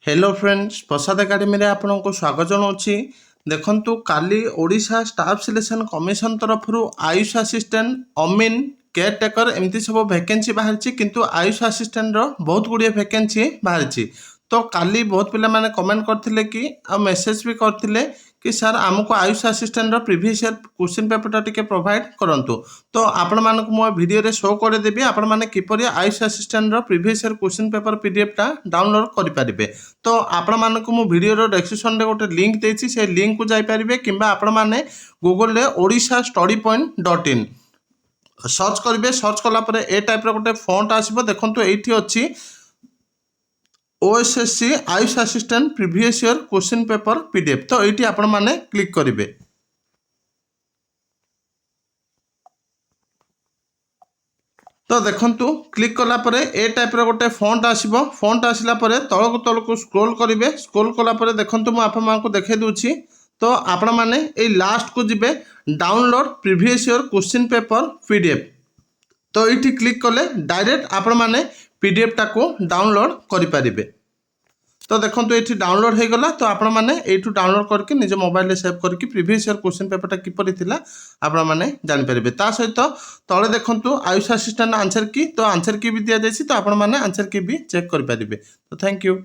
Hello friends प्रसाद academy रे आपको स्वागत जनाऊँगी। देखंतु काली ओडिशा स्टाफ सिलेक्शन कमिशन तरफ आयुष असिस्टेंट अमीन केयरटेकर एमती सब वैकेंसी बाहरी किंतु आयुष असिस्टेंट रो बहुत गुड़िया वैकेंसी बाहरी। तो काली बहुत पिला माने कमेंट करथिले कि आ मेसेज भी करथिले कि सर आमको आयुष असिस्टेंट रो प्रीवियस ईयर क्वेश्चन पेपर टिके प्रोवाइड करंतु। तो आपण मानक मो वीडियो रे शो कर देबी आपण माने किपरि आयुष असिस्टेंट रो previous year question paper PDF टा डाउनलोड करि परिबे। तो आपण मानक मो वीडियो रो डिस्क्रिप्शन रे गोटे लिंक देछि से लिंक को जाई परिबे किंबा आपण माने गूगल रे odishastudypoint.in सर्च करेंगे। सर्च कलापर ए टाइप गोटे फॉन्ट आसो देखो ये अच्छी OSSC Ayush assistant previous year question paper PDF. तो ये आपण मैंने क्लिक करेंगे। तो देखंतु क्लिक कलापर ए टाइप गोटे फॉन्ट आसो। फॉन्ट आसला तलक तलक स्क्रोल करेंगे। स्क्रोल कलापर देखंतु मु आपको देखे दूची। तो आपण मैंने ये लास्ट को जिबे download previous year question paper PDF. तो ये क्लिक कले डायरेक्ट आपण मैंने पीडीएफ टाको डाउनलोड करें। तो देखो ये डाउनलोड हो गला। तो आपण मैंने यू डाउनलोड करके निज मोबाइल रे सेव करके प्रीवियस ईयर क्वेश्चन पेपर किपरि थिला आपण मैंने जानि परिबे। ता सहित तळे देखंतु आयुष असिस्टेंट आंसर की। तो आंसर की भी दिया जायछि। तो आपण मैंने आंसर की भी चेक कर परिबे। तो थैंक यू।